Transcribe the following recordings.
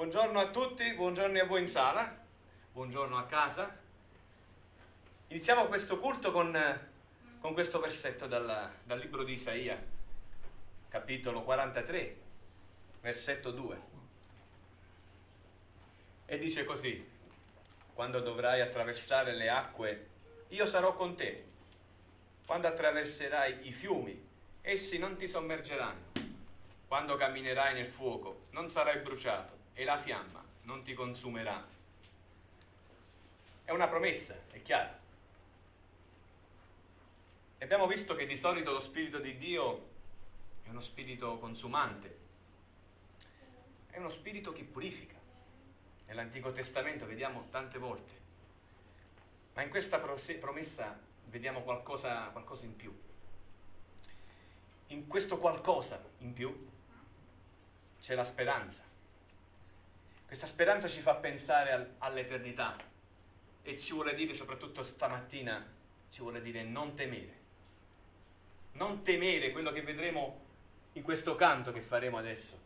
Buongiorno a tutti, buongiorno a voi in sala, buongiorno a casa. Iniziamo questo culto con questo versetto dal libro di Isaia, capitolo 43, versetto 2. E dice così: quando dovrai attraversare le acque, io sarò con te. Quando attraverserai i fiumi, essi non ti sommergeranno. Quando camminerai nel fuoco, non sarai bruciato e la fiamma non ti consumerà. È una promessa, è chiaro. E abbiamo visto che di solito lo Spirito di Dio è uno spirito consumante, è uno spirito che purifica. Nell'Antico Testamento vediamo tante volte, ma in questa promessa vediamo qualcosa in più. In questo qualcosa in più c'è la speranza. Questa speranza ci fa pensare all'eternità e ci vuole dire, soprattutto stamattina, ci vuole dire non temere. Non temere quello che vedremo in questo canto che faremo adesso.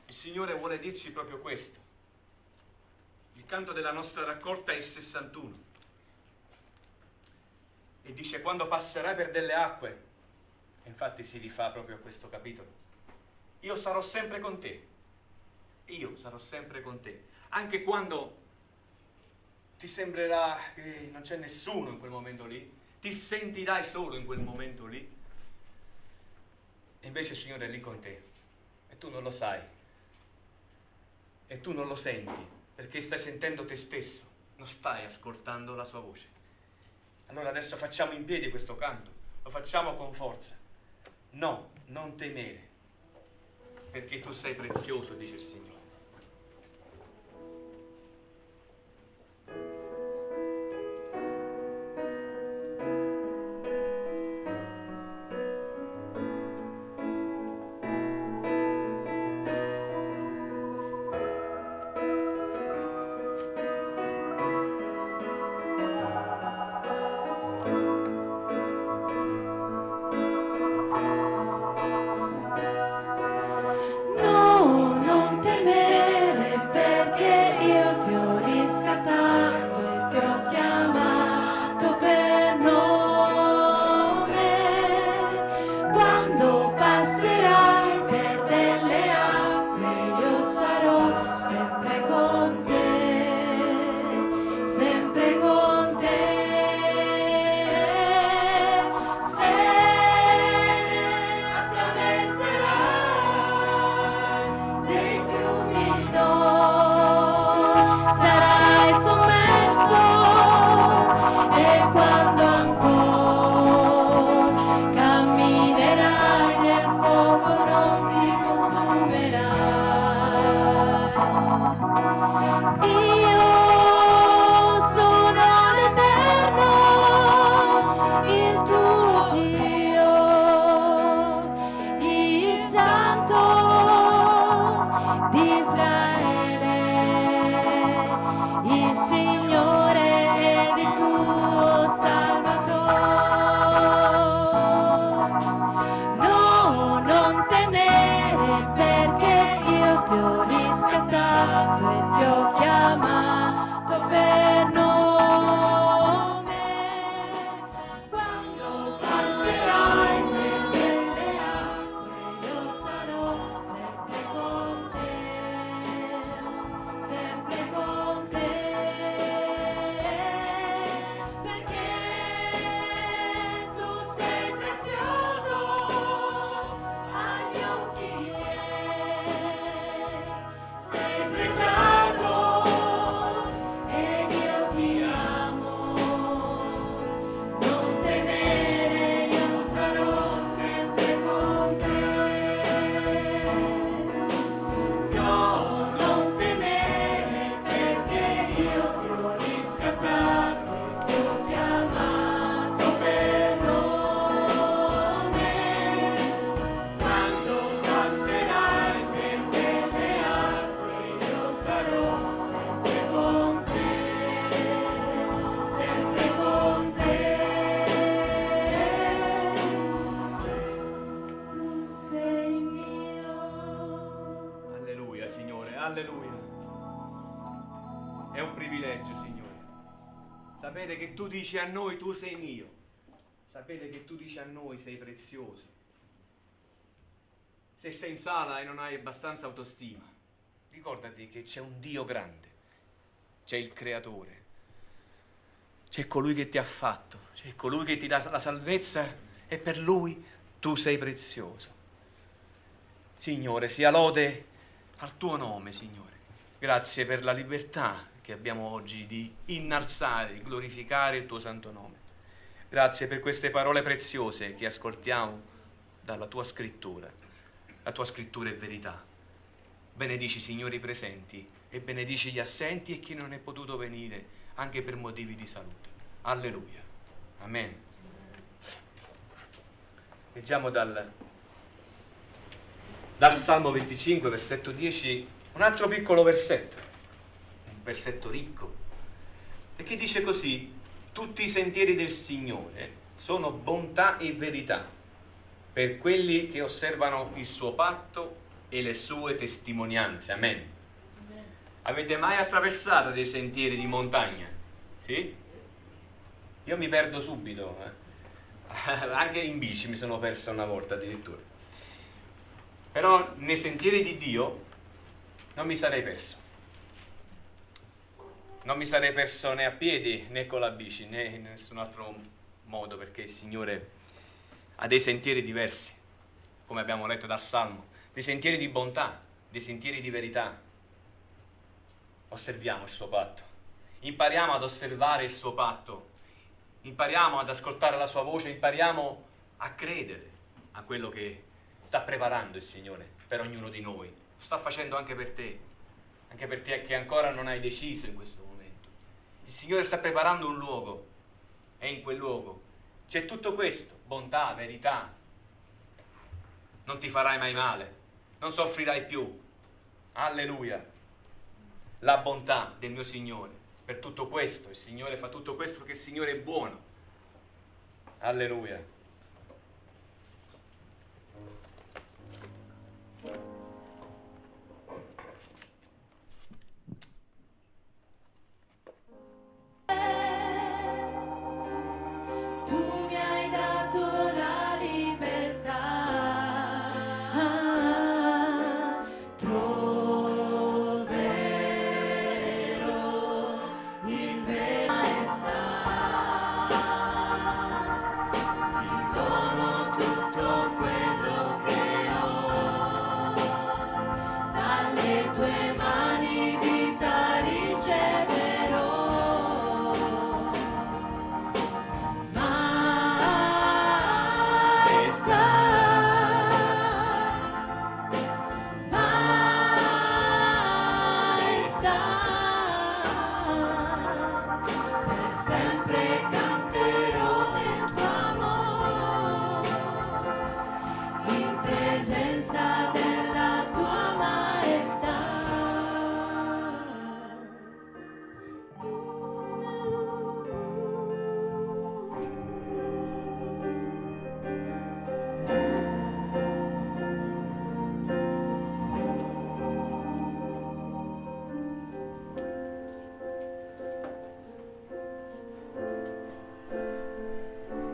Il Signore vuole dirci proprio questo. Il canto della nostra raccolta è il 61. E dice: quando passerai per delle acque, e infatti si rifà proprio a questo capitolo, io sarò sempre con te. Io sarò sempre con te. Anche quando ti sembrerà che non c'è nessuno in quel momento lì, ti sentirai solo in quel momento lì, e invece il Signore è lì con te. E tu non lo sai. E tu non lo senti, perché stai sentendo te stesso, non stai ascoltando la sua voce. Allora adesso facciamo in piedi questo canto, lo facciamo con forza. No, non temere, perché tu sei prezioso, dice il Signore. Alleluia. Sapete che tu dici a noi, tu sei mio. Sapete che tu dici a noi, sei prezioso. Se sei in sala e non hai abbastanza autostima, ricordati che c'è un Dio grande, c'è il Creatore, c'è colui che ti ha fatto, c'è colui che ti dà la salvezza e per lui tu sei prezioso. Signore, sia lode al tuo nome, Signore. Grazie per la libertà che abbiamo oggi di innalzare, di glorificare il tuo santo nome. Grazie per queste parole preziose che ascoltiamo dalla tua scrittura. La tua scrittura è verità. Benedici, Signore, i presenti e benedici gli assenti e chi non è potuto venire anche per motivi di salute. Alleluia. Amen. Leggiamo dal Salmo 25, versetto 10, un altro piccolo versetto, un versetto ricco, e che dice così: tutti i sentieri del Signore sono bontà e verità per quelli che osservano il suo patto e le sue testimonianze. Amen. Amen. Avete mai attraversato dei sentieri di montagna? Sì? Io mi perdo subito, anche in bici mi sono perso una volta addirittura. Però nei sentieri di Dio non mi sarei perso. Non mi sarei perso né a piedi né con la bici né in nessun altro modo, perché il Signore ha dei sentieri diversi, come abbiamo letto dal Salmo, dei sentieri di bontà, dei sentieri di verità. Osserviamo il suo patto, impariamo ad osservare il suo patto, impariamo ad ascoltare la sua voce, impariamo a credere a quello che sta preparando il Signore per ognuno di noi. Lo sta facendo anche per te che ancora non hai deciso in questo momento. Il Signore sta preparando un luogo e in quel luogo c'è tutto questo: bontà, verità. Non ti farai mai male, non soffrirai più. Alleluia. La bontà del mio Signore. Per tutto questo, il Signore fa tutto questo perché il Signore è buono. Alleluia.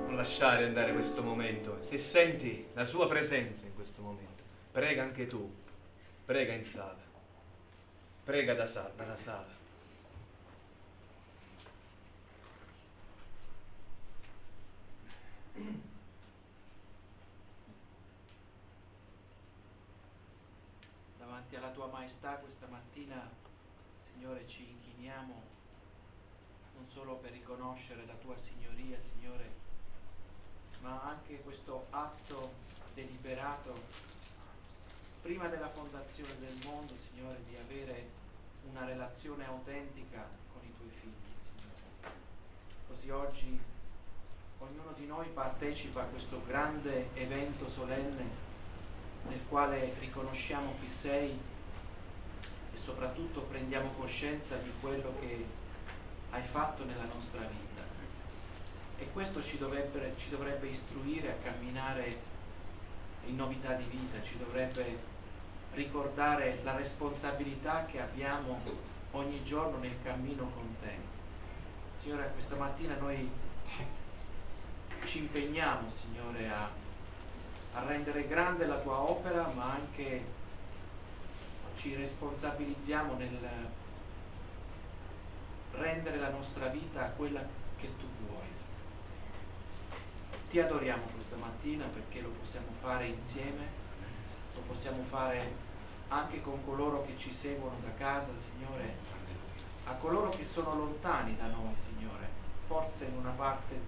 Lasciare andare questo momento. Se senti la sua presenza in questo momento, prega anche tu, prega in sala, prega dalla sala. Davanti alla tua maestà questa mattina, Signore, ci inchiniamo non solo per riconoscere la tua signoria, Signore, ma anche questo atto deliberato prima della fondazione del mondo, Signore, di avere una relazione autentica con i tuoi figli, Signore. Così oggi ognuno di noi partecipa a questo grande evento solenne nel quale riconosciamo chi sei e soprattutto prendiamo coscienza di quello che hai fatto nella nostra vita. E questo ci dovrebbe istruire a camminare in novità di vita, ci dovrebbe ricordare la responsabilità che abbiamo ogni giorno nel cammino con te. Signore, questa mattina noi ci impegniamo, Signore, a rendere grande la tua opera, ma anche ci responsabilizziamo nel rendere la nostra vita quella che tu vuoi. Ti adoriamo questa mattina perché lo possiamo fare insieme, lo possiamo fare anche con coloro che ci seguono da casa, Signore, a coloro che sono lontani da noi, Signore, forse in una parte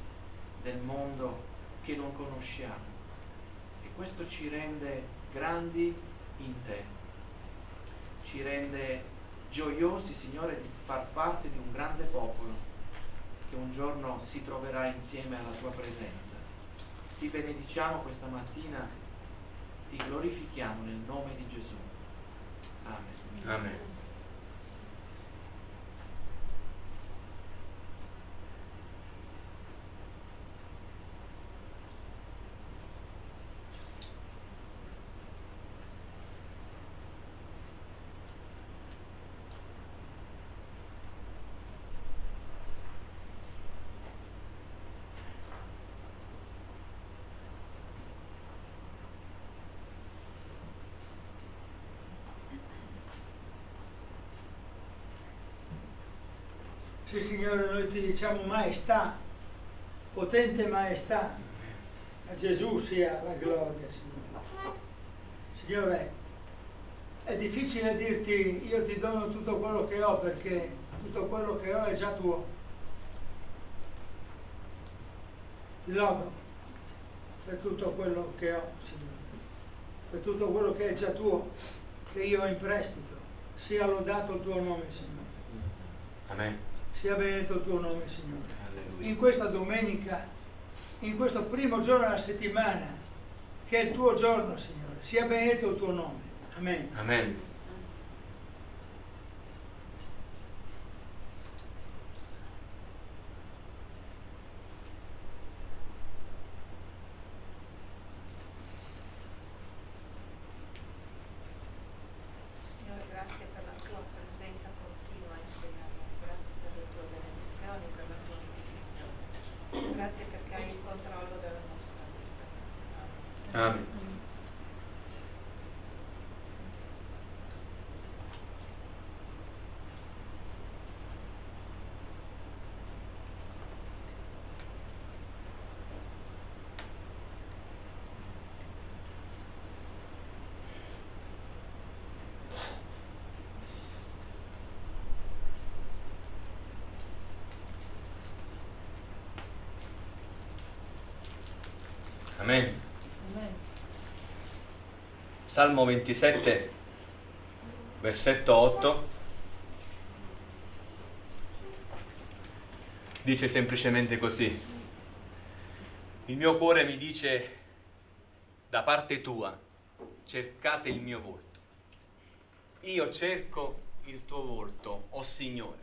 del mondo che non conosciamo. E questo ci rende grandi in te, ci rende gioiosi, Signore, di far parte di un grande popolo che un giorno si troverà insieme alla tua presenza. Ti benediciamo questa mattina, ti glorifichiamo nel nome di Gesù. Amen. Amen. Sì, Signore, noi ti diciamo maestà, potente maestà, a Gesù sia la gloria, Signore. Signore, è difficile dirti io ti dono tutto quello che ho, perché tutto quello che ho è già tuo. Ti lodo per tutto quello che ho, Signore, per tutto quello che è già tuo, che io ho in prestito. Sia lodato il tuo nome, Signore. Amen. Sia benedetto il tuo nome, Signore. Alleluia. In questa domenica, in questo primo giorno della settimana, che è il tuo giorno, Signore, sia benedetto il tuo nome. Amen. Amen. Signore, grazie per la tua presenza continua insieme, grazie per le tue benedizioni, per la tua benedizione. Grazie perché hai il controllo della nostra vita. Amen. Amen. Amen. Salmo 27, versetto 8, dice semplicemente così: il mio cuore mi dice, da parte tua, cercate il mio volto. Io cerco il tuo volto, o Signore.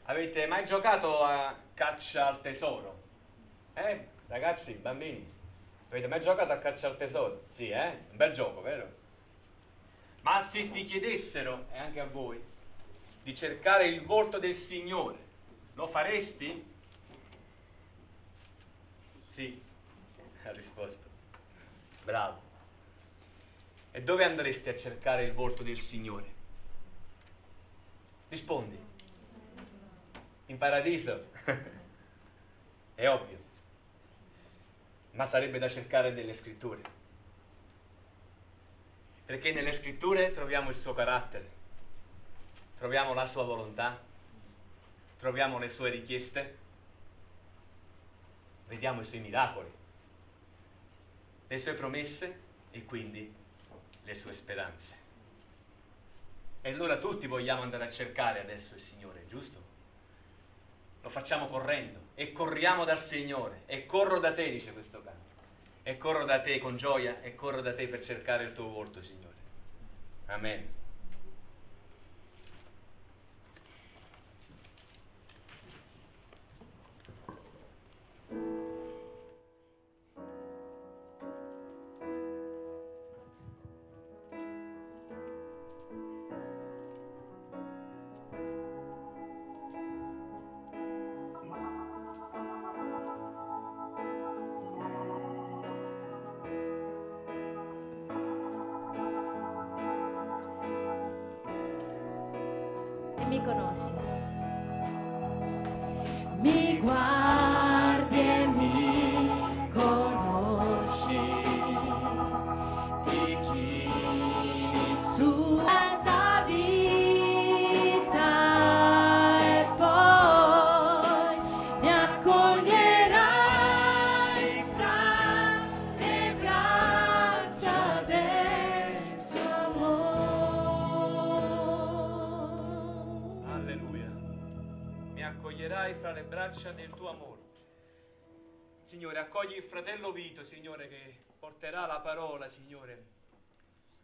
Avete mai giocato a caccia al tesoro? Ragazzi, bambini, avete mai giocato a caccia al tesoro? Sì, un bel gioco, vero? Ma se ti chiedessero, e anche a voi, di cercare il volto del Signore, lo faresti? Sì, ha risposto. Bravo. E dove andresti a cercare il volto del Signore? Rispondi. In paradiso? È ovvio. Ma sarebbe da cercare nelle scritture, perché nelle scritture troviamo il suo carattere, troviamo la sua volontà, troviamo le sue richieste, vediamo i suoi miracoli, le sue promesse e quindi le sue speranze. E allora tutti vogliamo andare a cercare adesso il Signore, giusto? Lo facciamo correndo e corriamo dal Signore. E corro da te, dice questo canto. E corro da te con gioia e corro da te per cercare il tuo volto, Signore. Amen. mi conosci. Mi guardi e mi conosci, ti chini su da vita e poi mi accoglierai fra le braccia del suo amore. Alleluia. Mi accoglierai fra le braccia del tuo amore. Signore, accogli il fratello Vito, Signore, che porterà la parola, Signore.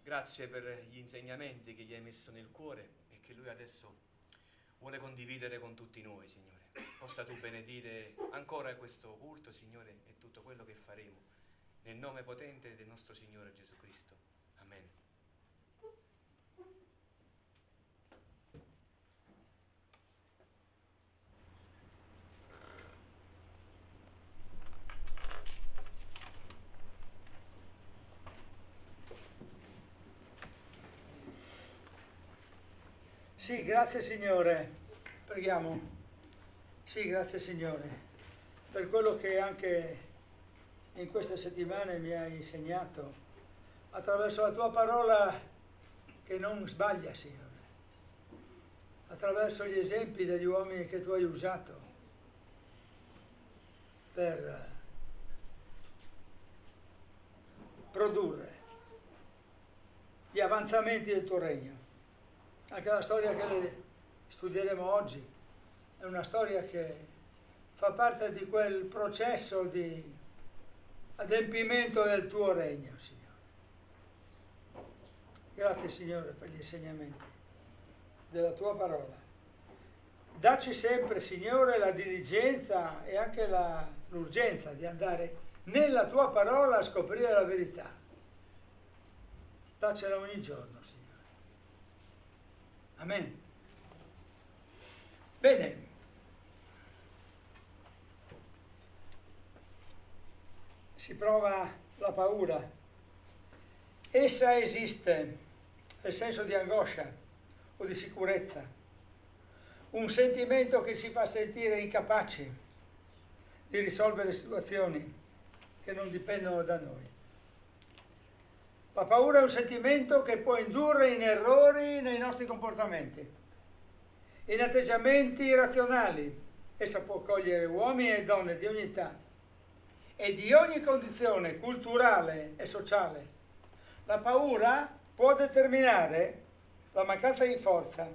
Grazie per gli insegnamenti che gli hai messo nel cuore e che lui adesso vuole condividere con tutti noi, Signore. Possa tu benedire ancora questo culto, Signore, e tutto quello che faremo. Nel nome potente del nostro Signore Gesù Cristo. Amen. Sì, grazie Signore. Preghiamo. Sì, grazie Signore per quello che anche in queste settimane mi hai insegnato attraverso la tua parola che non sbaglia, Signore. Attraverso gli esempi degli uomini che tu hai usato per produrre gli avanzamenti del tuo regno. Anche la storia che studieremo oggi è una storia che fa parte di quel processo di adempimento del tuo regno, Signore. Grazie, Signore, per gli insegnamenti della tua parola. Dacci sempre, Signore, la diligenza e anche l'urgenza di andare nella tua parola a scoprire la verità. Daccela ogni giorno, Signore. Amen. Bene. Si prova la paura. Essa esiste, nel senso di angoscia o di sicurezza, un sentimento che ci fa sentire incapaci di risolvere situazioni che non dipendono da noi. La paura è un sentimento che può indurre in errori nei nostri comportamenti, in atteggiamenti irrazionali. Essa può cogliere uomini e donne di ogni età e di ogni condizione culturale e sociale. La paura può determinare la mancanza di forza.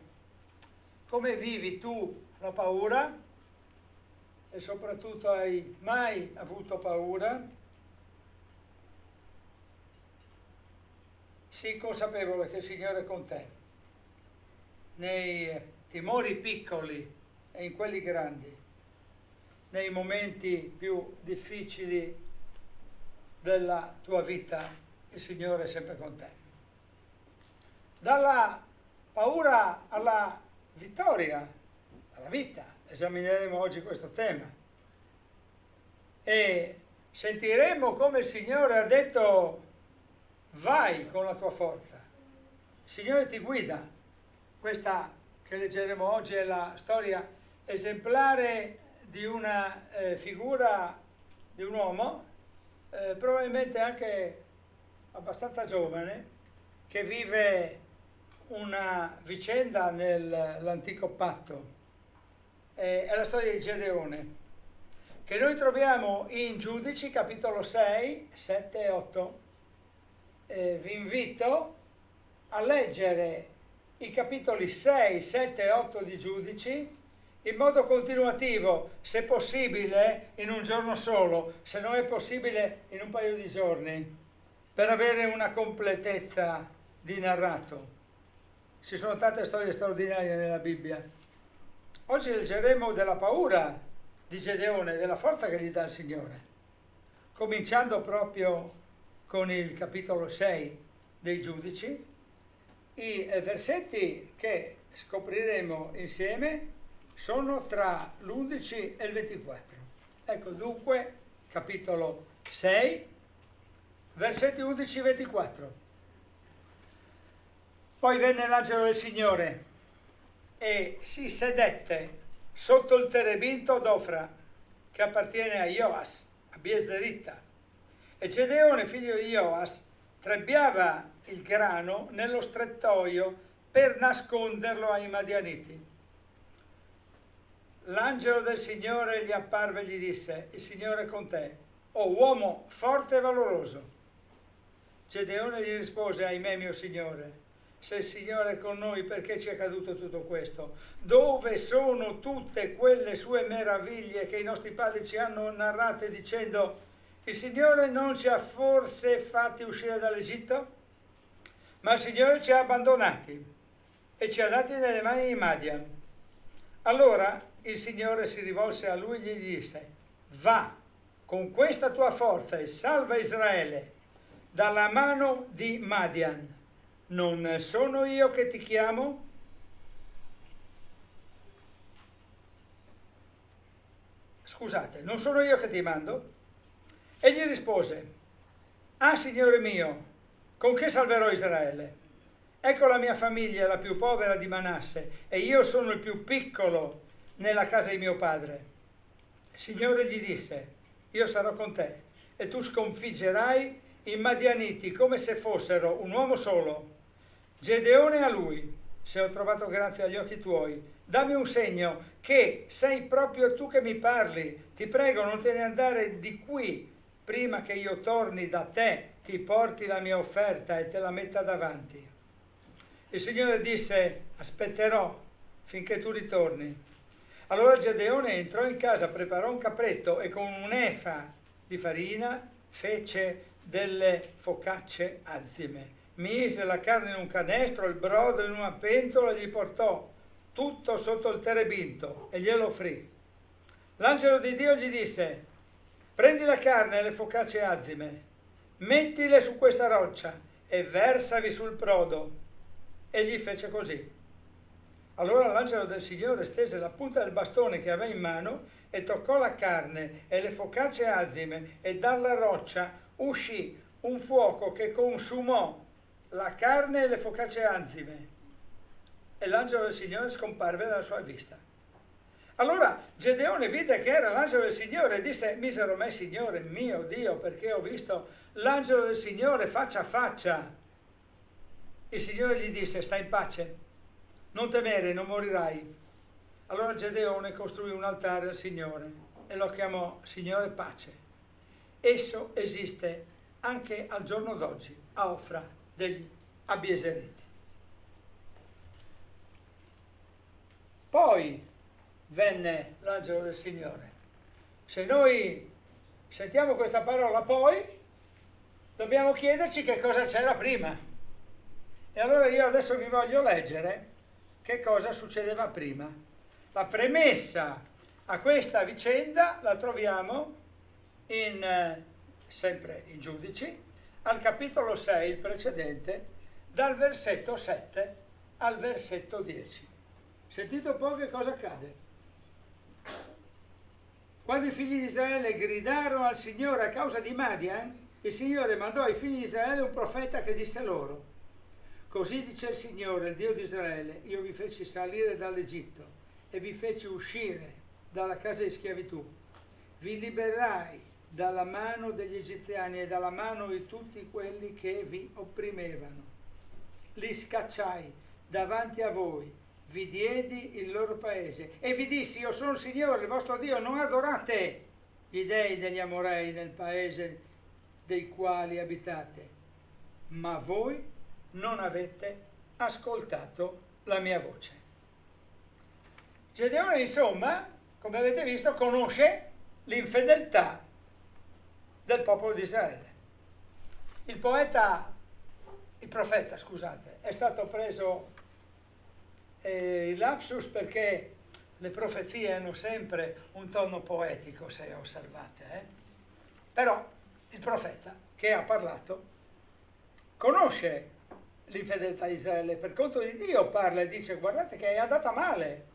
Come vivi tu la paura? E soprattutto hai mai avuto paura? Sii consapevole che il Signore è con te, nei timori piccoli e in quelli grandi, nei momenti più difficili della tua vita, il Signore è sempre con te. Dalla paura alla vittoria, alla vita, esamineremo oggi questo tema e sentiremo come il Signore ha detto: vai con la tua forza. Il Signore ti guida. Questa che leggeremo oggi è la storia esemplare di una figura di un uomo, probabilmente anche abbastanza giovane, che vive una vicenda nell'antico patto. È la storia di Gedeone, che noi troviamo in Giudici, capitolo 6, 7 e 8. Vi invito a leggere i capitoli 6, 7 e 8 di Giudici in modo continuativo, se possibile in un giorno solo, se non è possibile in un paio di giorni, per avere una completezza di narrato. Ci sono tante storie straordinarie nella Bibbia. Oggi leggeremo della paura di Gedeone, della forza che gli dà il Signore, cominciando proprio con il capitolo 6 dei Giudici. I versetti che scopriremo insieme sono tra l'11 e il 24. Ecco dunque, capitolo 6, versetti 11 e 24. Poi venne l'angelo del Signore e si sedette sotto il terebinto d'Ofra, che appartiene a Joas, a Biesderitta. E Gedeone, figlio di Joas, trebbiava il grano nello strettoio per nasconderlo ai Madianiti. L'angelo del Signore gli apparve e gli disse: il Signore è con te, o uomo forte e valoroso. Gedeone gli rispose: ahimè, mio Signore, se il Signore è con noi, perché ci è accaduto tutto questo? Dove sono tutte quelle sue meraviglie che i nostri padri ci hanno narrate dicendo: il Signore non ci ha forse fatti uscire dall'Egitto? Ma il Signore ci ha abbandonati e ci ha dati nelle mani di Madian. Allora il Signore si rivolse a lui e gli disse: va con questa tua forza e salva Israele dalla mano di Madian. Non sono io che ti chiamo? Scusate, non sono io che ti mando? E gli rispose: ah, Signore mio, con che salverò Israele? Ecco, la mia famiglia è la più povera di Manasse e io sono il più piccolo nella casa di mio padre. Il Signore gli disse: io sarò con te e tu sconfiggerai i Madianiti come se fossero un uomo solo. Gedeone a lui: se ho trovato grazia agli occhi tuoi, dammi un segno che sei proprio tu che mi parli. Ti prego, non te ne andare di qui prima che io torni da te, ti porti la mia offerta e te la metta davanti. Il Signore disse: aspetterò finché tu ritorni. Allora Gedeone entrò in casa, preparò un capretto e con un'efa di farina fece delle focacce azime. Mise la carne in un canestro, il brodo in una pentola e gli portò tutto sotto il terebinto e glielo offrì. L'angelo di Dio gli disse: prendi la carne e le focacce azime, mettile su questa roccia e versavi sul brodo. Egli fece così. Allora l'angelo del Signore stese la punta del bastone che aveva in mano e toccò la carne e le focacce azime, e dalla roccia uscì un fuoco che consumò la carne e le focacce azime, e l'angelo del Signore scomparve dalla sua vista. Allora Gedeone vide che era l'angelo del Signore e disse: misero me, Signore mio Dio, perché ho visto l'angelo del Signore faccia a faccia. Il Signore gli disse: stai in pace, non temere, non morirai. Allora Gedeone costruì un altare al Signore e lo chiamò Signore Pace. Esso esiste anche al giorno d'oggi a Ofra degli Abieseriti. Poi venne l'angelo del Signore. Se noi sentiamo questa parola poi, dobbiamo chiederci che cosa c'era prima. E allora io adesso vi voglio leggere che cosa succedeva prima. La premessa a questa vicenda la troviamo sempre in Giudici, al capitolo 6, il precedente, dal versetto 7 al versetto 10. Sentite un po' che cosa accade. Quando i figli di Israele gridarono al Signore a causa di Madian, il Signore mandò ai figli di Israele un profeta che disse loro: così dice il Signore, il Dio di Israele, io vi feci salire dall'Egitto e vi feci uscire dalla casa di schiavitù. Vi liberai dalla mano degli egiziani e dalla mano di tutti quelli che vi opprimevano. Li scacciai davanti a voi, vi diedi il loro paese e vi dissi: io sono il Signore, il vostro Dio, non adorate gli dei degli Amorei nel paese dei quali abitate. Ma voi non avete ascoltato la mia voce. Gedeone, insomma, come avete visto, conosce l'infedeltà del popolo di Israele. Il profeta, è stato preso il lapsus perché le profezie hanno sempre un tono poetico, se osservate. Però il profeta che ha parlato conosce l'infedeltà di Israele, per conto di Dio parla e dice: guardate che è andata male,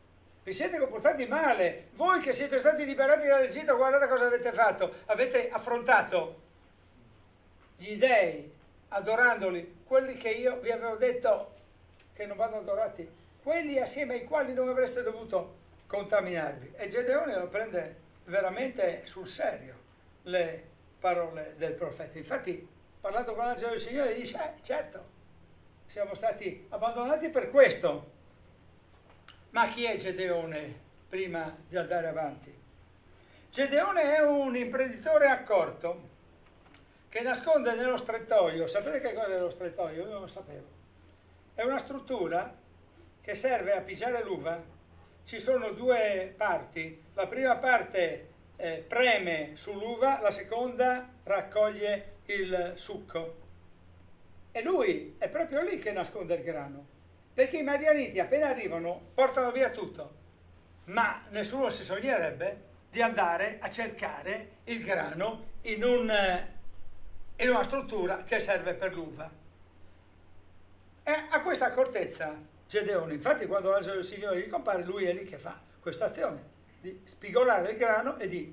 vi siete comportati male, voi che siete stati liberati dall'Egitto, guardate cosa avete fatto, avete affrontato gli dei adorandoli, quelli che io vi avevo detto che non vanno adorati, quelli assieme ai quali non avreste dovuto contaminarvi. E Gedeone lo prende veramente sul serio le parole del profeta. Infatti, parlando con l'angelo del Signore, dice, certo, siamo stati abbandonati per questo. Ma chi è Gedeone prima di andare avanti? Gedeone è un imprenditore accorto che nasconde nello strettoio. Sapete che cosa è lo strettoio? Io non lo sapevo. È una struttura che serve a pigiare l'uva. Ci sono due parti. La prima parte preme sull'uva, la seconda raccoglie il succo. E lui è proprio lì che nasconde il grano. Perché i madianiti appena arrivano portano via tutto. Ma nessuno si sognerebbe di andare a cercare il grano in una struttura che serve per l'uva. E a questa accortezza Gedeone, infatti quando l'angelo del Signore gli compare, lui è lì che fa questa azione di spigolare il grano e di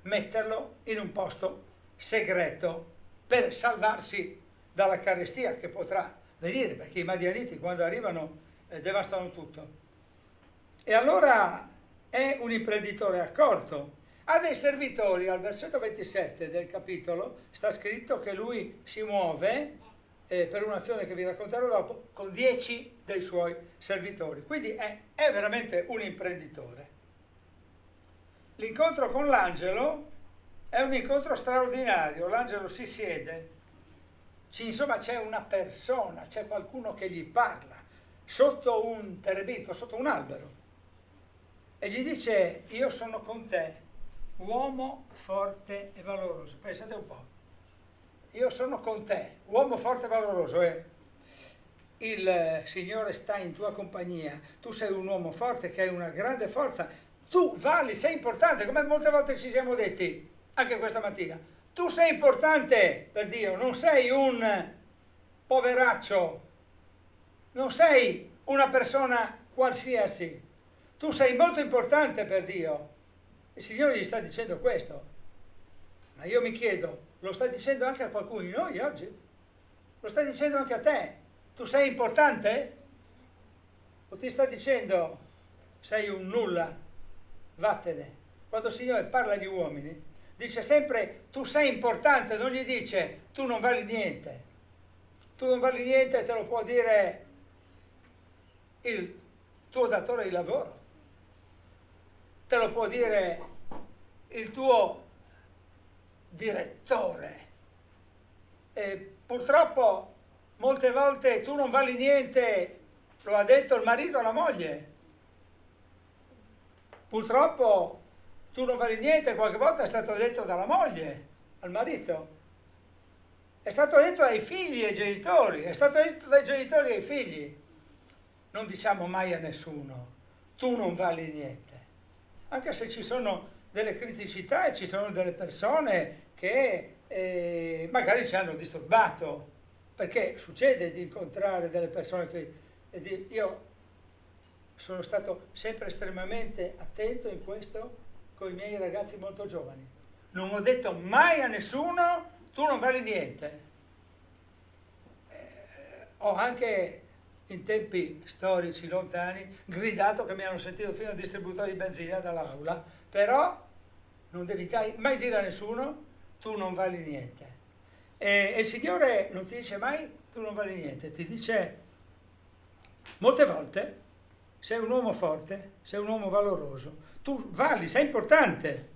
metterlo in un posto segreto per salvarsi dalla carestia che potrà venire, perché i madianiti quando arrivano devastano tutto. E allora è un imprenditore accorto. Ha dei servitori. Al versetto 27 del capitolo sta scritto che lui si muove per un'azione che vi racconterò dopo con 10 dei suoi servitori. Quindi è veramente un imprenditore. L'incontro con l'angelo è un incontro straordinario. L'angelo si siede, insomma c'è una persona, c'è qualcuno che gli parla sotto un terebinto, sotto un albero, e gli dice: io sono con te, uomo forte e valoroso. Pensate un po', io sono con te, uomo forte e valoroso, il Signore sta in tua compagnia, tu sei un uomo forte che hai una grande forza, tu vali, sei importante, come molte volte ci siamo detti, anche questa mattina. Tu sei importante per Dio, non sei un poveraccio, non sei una persona qualsiasi, tu sei molto importante per Dio. Il Signore gli sta dicendo questo. Ma io mi chiedo, lo sta dicendo anche a qualcuno di noi oggi? Lo sta dicendo anche a te? Tu sei importante? O ti sta dicendo sei un nulla, vattene? Quando il Signore parla agli uomini, dice sempre tu sei importante, non gli dice tu non vali niente. Tu non vali niente, te lo può dire il tuo datore di lavoro, te lo può dire il tuo direttore. E purtroppo molte volte tu non vali niente, lo ha detto il marito alla moglie. Purtroppo tu non vali niente, qualche volta è stato detto dalla moglie al marito, è stato detto dai figli ai genitori, è stato detto dai genitori ai figli. Non diciamo mai a nessuno tu non vali niente, anche se ci sono delle criticità e ci sono delle persone che magari ci hanno disturbato, perché succede di incontrare delle persone che io sono stato sempre estremamente attento in questo con i miei ragazzi molto giovani. Non ho detto mai a nessuno tu non vali niente. Ho anche in tempi storici lontani gridato che mi hanno sentito fino al distributore di benzina dall'aula, però non devi mai dire a nessuno tu non vali niente. E il Signore non ti dice mai tu non vali niente, ti dice molte volte sei un uomo forte, sei un uomo valoroso, tu vali, sei importante.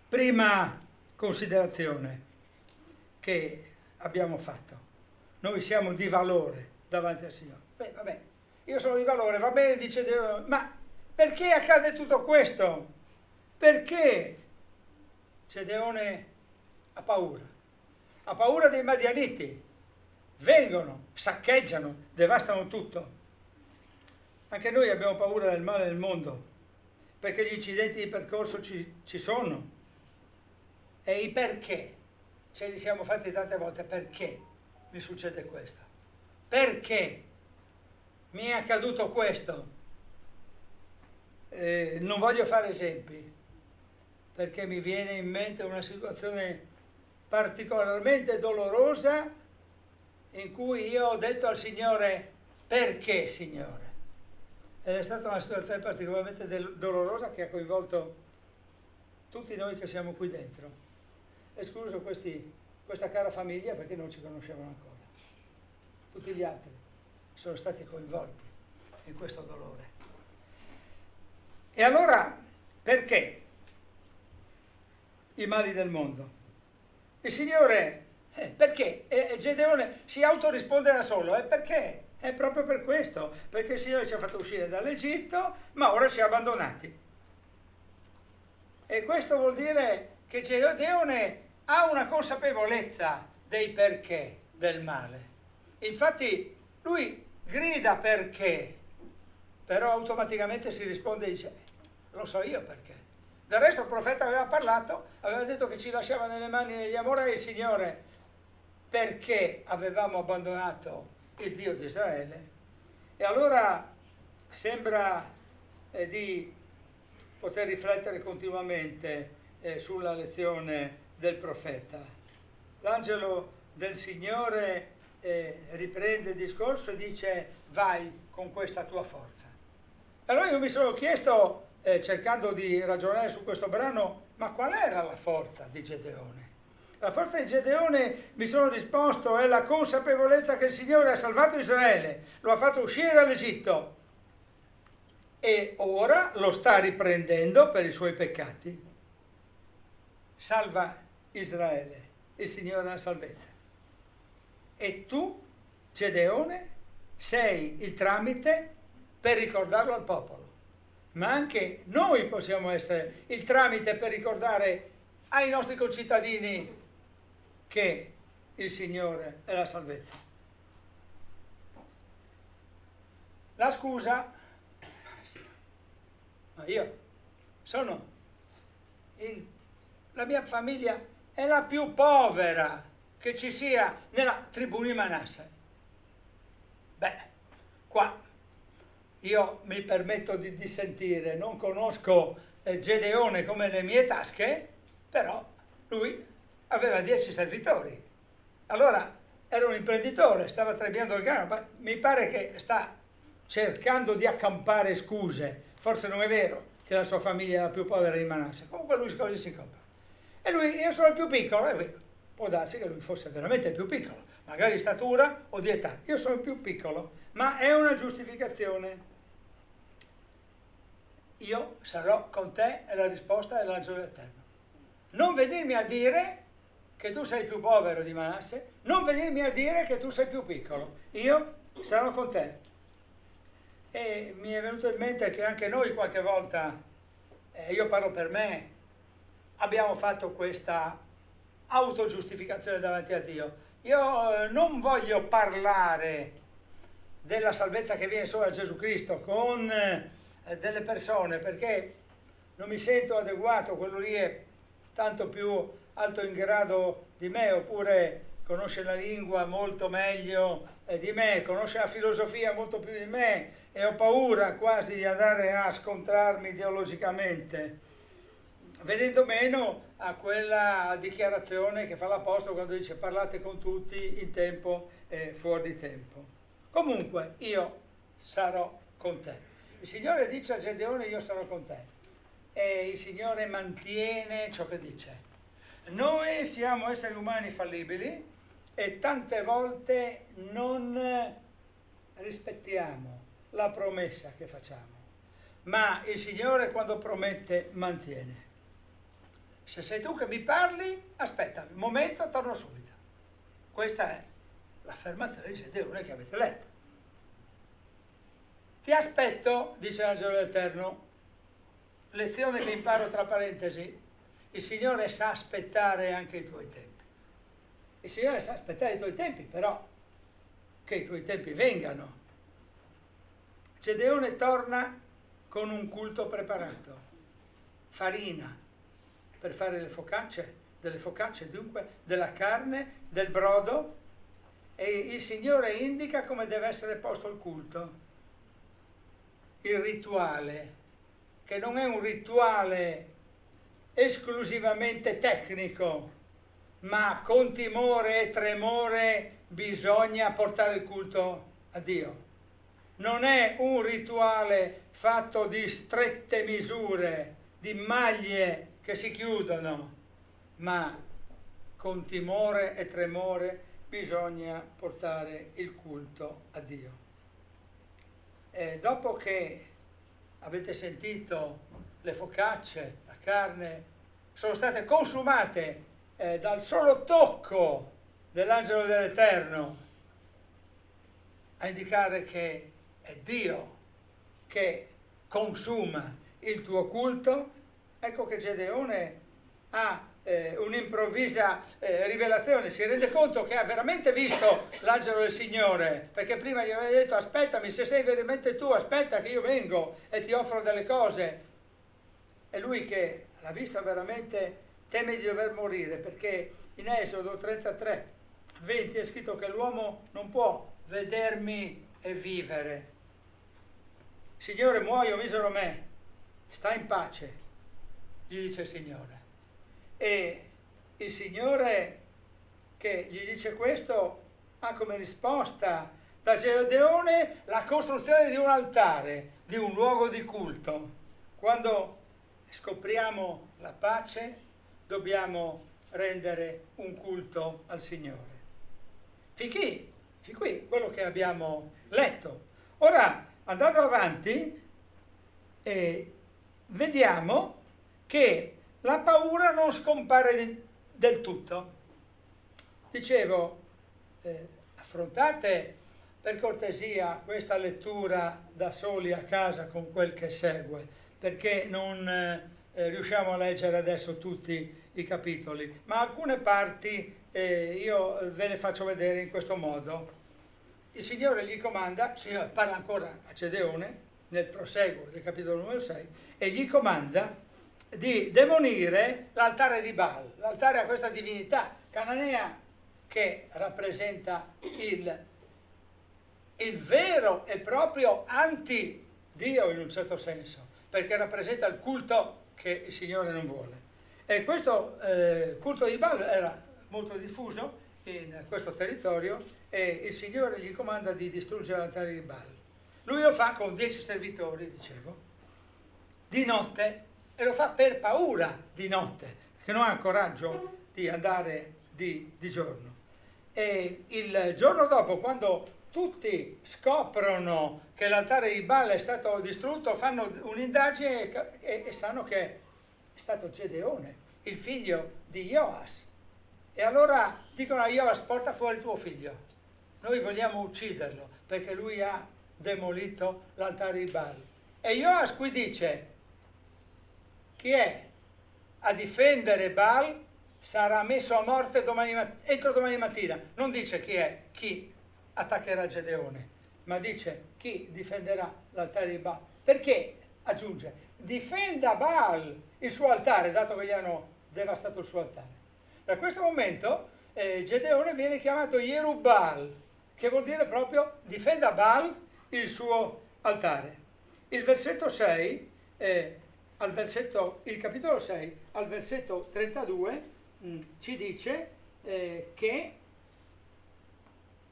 Prima considerazione che abbiamo fatto, noi siamo di valore davanti al Signore. Beh, vabbè, io sono di valore, va bene, dice Dio, ma perché accade tutto questo? Perché Gedeone ha paura dei Madianiti, vengono, saccheggiano, devastano tutto. Anche noi abbiamo paura del male del mondo, perché gli incidenti di percorso ci sono. E i perché? Ce li siamo fatti tante volte, perché mi succede questo? Perché mi è accaduto questo? Non voglio fare esempi, perché mi viene in mente una situazione particolarmente dolorosa in cui io ho detto al Signore perché, Signore? Ed è stata una situazione particolarmente dolorosa che ha coinvolto tutti noi che siamo qui dentro, escluso questa cara famiglia perché non ci conoscevano ancora. Tutti gli altri sono stati coinvolti in questo dolore. E allora, perché i mali del mondo? Il Signore, perché? Gedeone si autorisponde da solo, perché? È proprio per questo, perché il Signore ci ha fatto uscire dall'Egitto, ma ora ci ha abbandonati. E questo vuol dire che Gedeone ha una consapevolezza dei perché del male. Infatti lui grida perché, però automaticamente si risponde e dice, lo so io perché. Del resto il profeta aveva parlato, aveva detto che ci lasciava nelle mani degli Amorei il Signore perché avevamo abbandonato il Dio di Israele. E allora sembra di poter riflettere continuamente sulla lezione del profeta. L'angelo del Signore riprende il discorso e dice vai con questa tua forza. Allora io mi sono chiesto, cercando di ragionare su questo brano, ma qual era la forza di Gedeone? La forza di Gedeone, mi sono risposto, è la consapevolezza che il Signore ha salvato Israele, lo ha fatto uscire dall'Egitto e ora lo sta riprendendo per i suoi peccati. Salva Israele, il Signore è la salvezza. E tu, Gedeone, sei il tramite per ricordarlo al popolo. Ma anche noi possiamo essere il tramite per ricordare ai nostri concittadini che il Signore è la salvezza. La scusa, ma io sono la mia famiglia è la più povera che ci sia nella tribù di Manasse. Beh, qua io mi permetto di dissentire, non conosco Gedeone come le mie tasche, però lui aveva 10 servitori. Allora era un imprenditore, stava trebbiando il grano, ma mi pare che sta cercando di accampare scuse. Forse non è vero che la sua famiglia è la più povera di Manasse. Comunque lui così si compra. E lui, io sono il più piccolo, e lui, può darsi che lui fosse veramente il più piccolo, magari di statura o di età. Io sono il più piccolo, ma è una giustificazione. Io sarò con te, è la risposta dell'angelo eterno. Non venirmi a dire che tu sei più povero di Manasse, non venirmi a dire che tu sei più piccolo. Io sarò con te. E mi è venuto in mente che anche noi qualche volta, io parlo per me, abbiamo fatto questa autogiustificazione davanti a Dio. Io non voglio parlare della salvezza che viene solo da Gesù Cristo con delle persone, perché non mi sento adeguato, quello lì è tanto più alto in grado di me, oppure conosce la lingua molto meglio di me, conosce la filosofia molto più di me e ho paura quasi di andare a scontrarmi ideologicamente, venendo meno a quella dichiarazione che fa l'Apostolo quando dice parlate con tutti in tempo e fuori di tempo. Comunque io sarò con te. Il Signore dice a Gedeone io sarò con te e il Signore mantiene ciò che dice. Noi siamo esseri umani fallibili e tante volte non rispettiamo la promessa che facciamo, ma il Signore quando promette mantiene. Se sei tu che mi parli, aspetta un momento, torno subito. Questa è l'affermazione di Gedeone che avete letto. Ti aspetto, dice l'angelo dell'Eterno, lezione che imparo tra parentesi, il Signore sa aspettare anche i tuoi tempi. Il Signore sa aspettare i tuoi tempi, però che i tuoi tempi vengano. Gedeone torna con un culto preparato, farina per fare le focacce, delle focacce dunque, della carne, del brodo, e il Signore indica come deve essere posto il culto. Il rituale, che non è un rituale esclusivamente tecnico, ma con timore e tremore bisogna portare il culto a Dio. non è un rituale fatto di strette misure, di maglie che si chiudono, ma con timore e tremore bisogna portare il culto a Dio. E dopo che avete sentito le focacce, la carne, sono state consumate dal solo tocco dell'angelo dell'Eterno, a indicare che è Dio che consuma il tuo culto, ecco che Gedeone ha un'improvvisa rivelazione, si rende conto che ha veramente visto l'angelo del Signore, perché prima gli aveva detto: aspettami, se sei veramente tu, aspetta che io vengo e ti offro delle cose. E lui, che l'ha visto veramente, teme di dover morire, perché in Esodo 33, 20 è scritto che l'uomo non può vedermi e vivere. Signore, muoio, misero me, sta in pace, gli dice il Signore. E il Signore, che gli dice questo, ha come risposta da Gedeone la costruzione di un altare, di un luogo di culto. Quando scopriamo la pace, dobbiamo rendere un culto al Signore. Fin qui quello che abbiamo letto. Ora, andando avanti, vediamo che la paura non scompare del tutto. Dicevo, affrontate per cortesia questa lettura da soli a casa con quel che segue, perché non riusciamo a leggere adesso tutti i capitoli, ma alcune parti io ve le faccio vedere in questo modo. Il Signore gli comanda, Signore parla ancora a Gedeone nel proseguo del capitolo numero 6, e gli comanda di demonire l'altare di Baal, l'altare a questa divinità cananea che rappresenta il vero e proprio anti-Dio in un certo senso, perché rappresenta il culto che il Signore non vuole. E questo culto di Baal era molto diffuso in questo territorio, e il Signore gli comanda di distruggere l'altare di Baal. Lui lo fa con 10 servitori, dicevo, di notte, e lo fa per paura di notte, perché non ha coraggio di andare di giorno. E il giorno dopo, quando tutti scoprono che l'altare di Baal è stato distrutto, fanno un'indagine e sanno che è stato Gedeone, il figlio di Joas. E allora dicono a Joas: porta fuori tuo figlio, noi vogliamo ucciderlo perché lui ha demolito l'altare di Baal. E Joas qui dice: chi è a difendere Baal sarà messo a morte entro domani mattina. Non dice chi attaccherà Gedeone, ma dice chi difenderà l'altare di Baal. Perché, aggiunge, difenda Baal il suo altare, dato che gli hanno devastato il suo altare. Da questo momento Gedeone viene chiamato Yerubbaal, che vuol dire proprio difenda Baal il suo altare. Il versetto 6, il capitolo 6, al versetto 32, ci dice che,